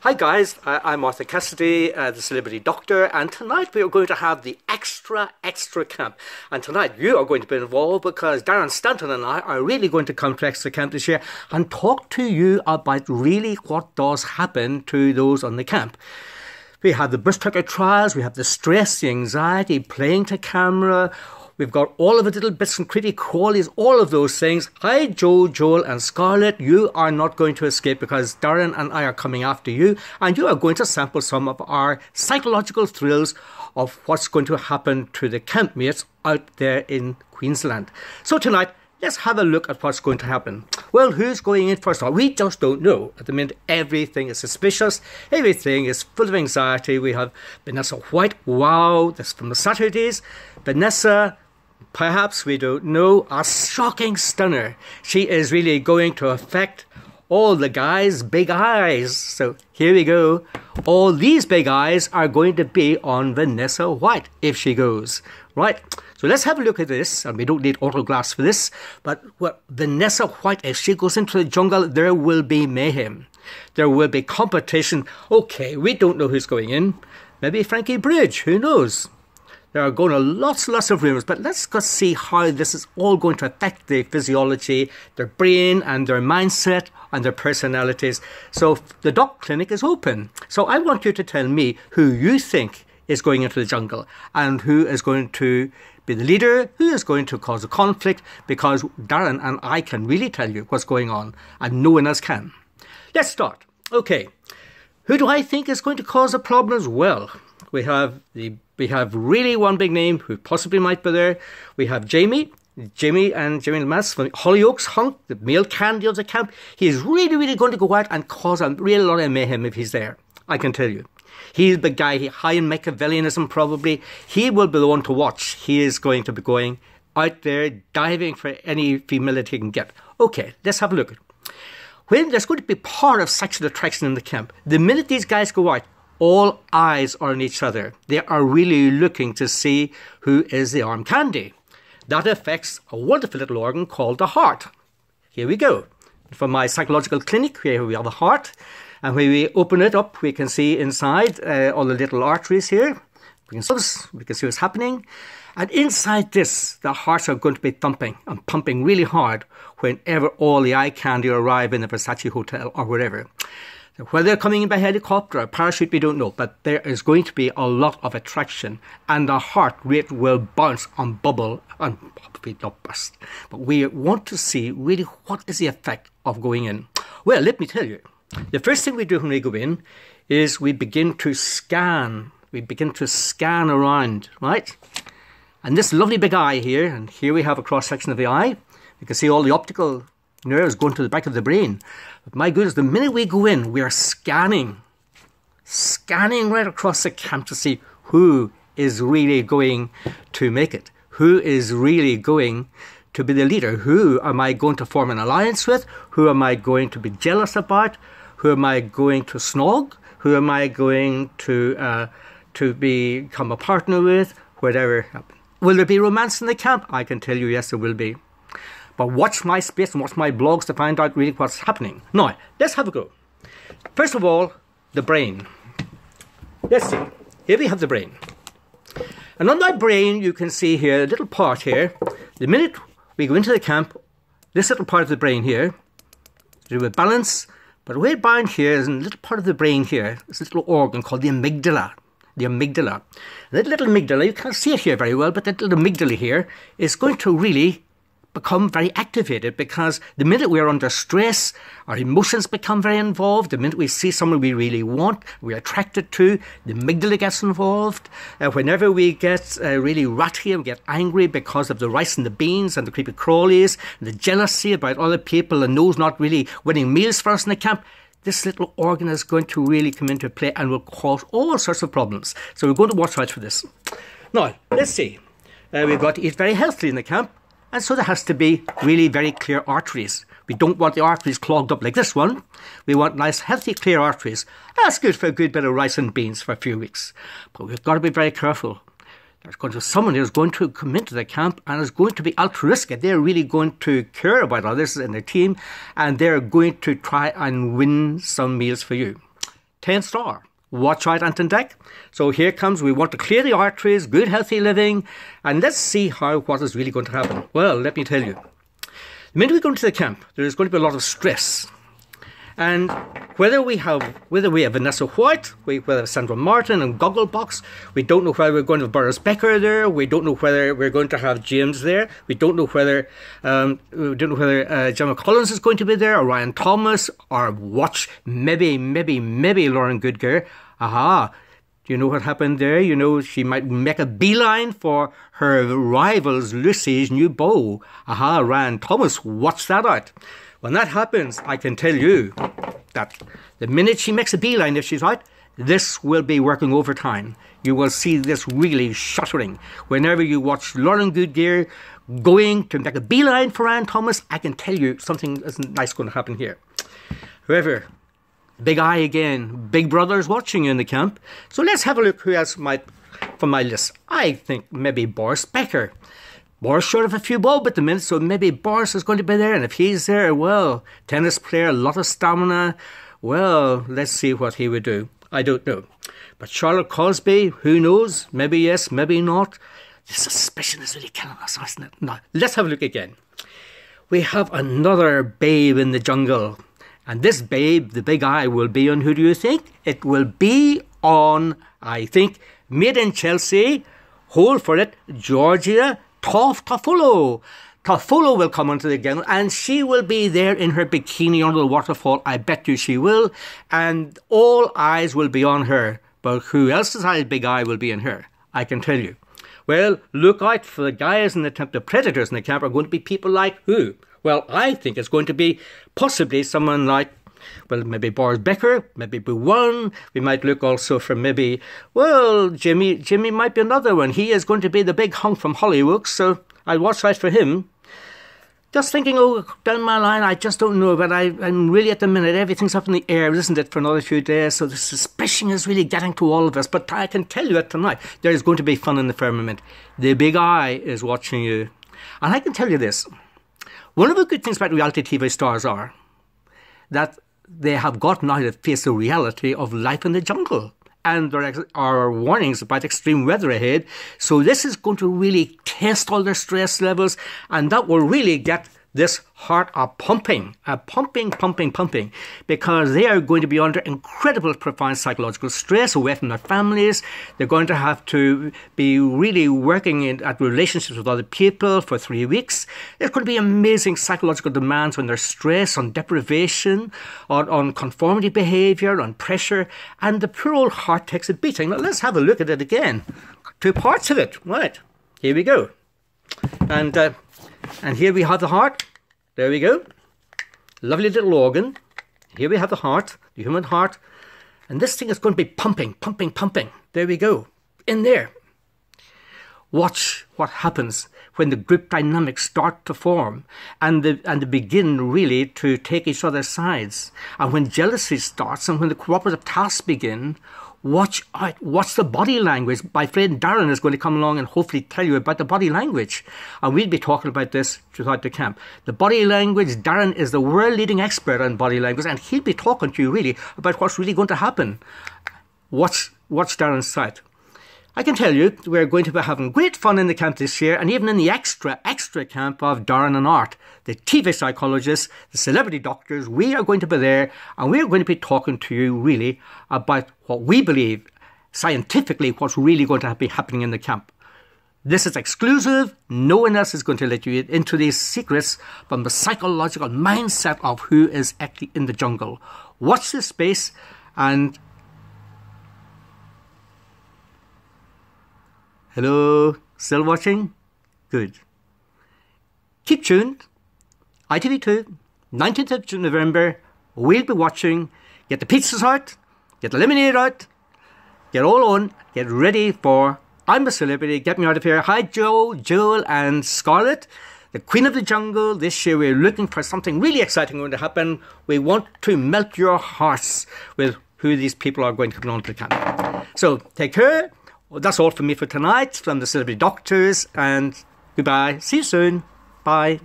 Hi guys, I'm Arthur Cassidy, the Celebrity Doctor, and tonight we are going to have the extra camp. And tonight you are going to be involved because Darren Stanton and I are really going to come to extra camp this year and talk to you about really what does happen to those on the camp. We have the bush tucker trials, we have the stress, the anxiety, playing to camera. We've got all of the little bits and creepy crawlies, all of those things. Hi, Joe, Joel and Scarlett. You are not going to escape because Darren and I are coming after you. And you are going to sample some of our psychological thrills of what's going to happen to the campmates out there in Queensland. So tonight, let's have a look at what's going to happen. Well, who's going in first? We just don't know. At the minute, everything is suspicious. Everything is full of anxiety. We have Vanessa White. Wow, that's from the Saturdays. Vanessa, perhaps we don't know, a shocking stunner. She is really going to affect all the guys' big eyes. So here we go. All these big eyes are going to be on Vanessa White if she goes. Right, so let's have a look at this. And we don't need autographs for this. But Vanessa White, if she goes into the jungle, there will be mayhem. There will be competition. Okay, we don't know who's going in. Maybe Frankie Bridge, who knows? There are going to lots of rumours, but let's just see how this is all going to affect their physiology, their brain and their mindset and their personalities. So the Doc Clinic is open. So I want you to tell me who you think is going into the jungle and who is going to be the leader, who is going to cause a conflict, because Darren and I can really tell you what's going on and no one else can. Let's start. Okay, who do I think is going to cause the problems? Well, we have really one big name who possibly might be there. We have Jamie Lemass from Hollyoaks Hunk, the male candy of the camp. He is really going to go out and cause a real lot of mayhem if he's there. I can tell you. He's the guy, high in Machiavellianism probably. He will be the one to watch. He is going to be going out there diving for any female that he can get. Okay, let's have a look. When there's going to be part of sexual attraction in the camp, the minute these guys go out, all eyes are on each other. They are really looking to see who is the arm candy. That affects a wonderful little organ called the heart. Here we go. From my psychological clinic, here we have the heart. And when we open it up, we can see inside all the little arteries here. We can see what's happening. And inside this, the hearts are going to be thumping and pumping really hard whenever all the eye candy arrive in the Versace Hotel or wherever. Whether they're coming in by helicopter or parachute, we don't know. But there is going to be a lot of attraction. And the heart rate will bounce and bubble and probably not burst. But we want to see really what is the effect of going in. Well, let me tell you. The first thing we do when we go in is we begin to scan. We begin to scan around, right? And this lovely big eye here, and here we have a cross-section of the eye. You can see all the optical nerves going to the back of the brain. But my goodness, the minute we go in, we are scanning right across the camp to see who is really going to make it. Who is really going to be the leader? Who am I going to form an alliance with? Who am I going to be jealous about? Who am I going to snog? Who am I going to become a partner with? Whatever happens. Will there be romance in the camp? I can tell you, yes, there will be. But watch my space and watch my blogs to find out really what's happening. Now, let's have a go. First of all, the brain. Let's see. Here we have the brain. And on my brain, you can see here, a little part here. The minute we go into the camp, this little part of the brain here, to do with balance. But way down here is a little part of the brain here. It's a little organ called the amygdala. The amygdala. That little amygdala, you can't see it here very well, but that little amygdala here is going to really become very activated because the minute we are under stress, our emotions become very involved. The minute we see someone we really want, we're attracted to, the amygdala gets involved. Whenever we get really ratty and we get angry because of the rice and the beans and the creepy crawlies, and the jealousy about other people and those not really winning meals for us in the camp, this little organ is going to really come into play and will cause all sorts of problems. So we're going to watch out for this. Now, let's see. We've got to eat very healthily in the camp. And so there has to be really very clear arteries. We don't want the arteries clogged up like this one. We want nice, healthy, clear arteries. That's good for a good bit of rice and beans for a few weeks. But we've got to be very careful. There's going to be someone who's going to come into the camp and is going to be altruistic. They're really going to care about others in their team, and they're going to try and win some meals for you. 10-star. Watch out, Anton Deck. So here comes, we want to clear the arteries, good healthy living, and let's see what is really going to happen. Well, let me tell you. The minute we go into the camp, there is going to be a lot of stress. And whether we have Vanessa White, whether Sandra Martin and Gogglebox, we don't know whether we're going to have Boris Becker there. We don't know whether we're going to have James there. We don't know whether Gemma Collins is going to be there, or Ryan Thomas, or maybe Lauren Goodger. Aha. Do you know what happened there? You know, she might make a beeline for her rivals Lucy's new beau. Aha, Ryan Thomas, watch that out. When that happens, I can tell you that the minute she makes a beeline, if she's out, this will be working overtime. You will see this really shuttering. Whenever you watch Lauren Goodgear going to make a beeline for Ryan Thomas, I can tell you something isn't nice going to happen here. However, big eye again. Big Brother's watching you in the camp. So let's have a look who else might from my list. I think maybe Boris Becker. Boris short of a few bob at the minute, so maybe Boris is going to be there. And if he's there, well, tennis player, a lot of stamina. Well, let's see what he would do. I don't know. But Charlotte Cosby, who knows? Maybe yes, maybe not. The suspicion is really killing us, isn't it? Now, let's have a look again. We have another babe in the jungle. And this babe, the big eye, will be on, who do you think? It will be on, I think, Made in Chelsea, hold for it, Georgia Toffolo. Toffolo will come onto the gang, and she will be there in her bikini under the waterfall. I bet you she will. And all eyes will be on her. But who else's big eye will be on her? I can tell you. Well, look out for the guys in the camp. The predators in the camp are going to be people like who? Well, I think it's going to be possibly someone like, well, maybe Boris Becker, maybe Buwan. We might look also for maybe, well, Jimmy. Jimmy might be another one. He is going to be the big hunk from Hollywood, so I'll watch out for him. Just thinking, down my line, I just don't know, but I'm really at the minute, everything's up in the air, isn't it, for another few days, so the suspicion is really getting to all of us. But I can tell you that tonight, there is going to be fun in the firmament. The big eye is watching you. And I can tell you this, one of the good things about reality TV stars are that they have gotten out to face the reality of life in the jungle. And there are warnings about extreme weather ahead. So this is going to really test all their stress levels, and that will really get this heart pumping, because they are going to be under incredible profound psychological stress away from their families. They're going to have to be really working at relationships with other people for 3 weeks. There's going to be amazing psychological demands on their stress, on deprivation, on conformity behaviour, on pressure, and the poor old heart takes a beating. Now let's have a look at it again. 2 parts of it. Right, here we go. And here we have the heart. There we go. Lovely little organ. Here we have the heart, the human heart. And this thing is going to be pumping. There we go. In there. Watch what happens when the group dynamics start to form and they begin really to take each other's sides. And when jealousy starts and when the cooperative tasks begin, watch out. Watch the body language. My friend Darren is going to come along and hopefully tell you about the body language. And we'll be talking about this throughout the camp. The body language, Darren is the world-leading expert on body language, and he'll be talking to you really about what's really going to happen. Watch Darren's site. I can tell you we're going to be having great fun in the camp this year, and even in the extra camp of Darren and Art, the TV psychologists, the celebrity doctors. We are going to be there, and we're going to be talking to you really about what we believe scientifically what's really going to be happening in the camp. This is exclusive. No one else is going to let you into these secrets from the psychological mindset of who is actually in the jungle. Watch this space, and hello, still watching? Good. Keep tuned. ITV2, 19th of November, we'll be watching. Get the pizzas out, get the lemonade out, get all on, get ready for I'm a Celebrity, Get Me Out of Here. Hi Joe, Joel and Scarlett, the Queen of the Jungle. This year we're looking for something really exciting going to happen. We want to melt your hearts with who these people are going to come on to the camp. So take care. Well, that's all from me for tonight, from the Celebrity Doctors, and goodbye. See you soon. Bye.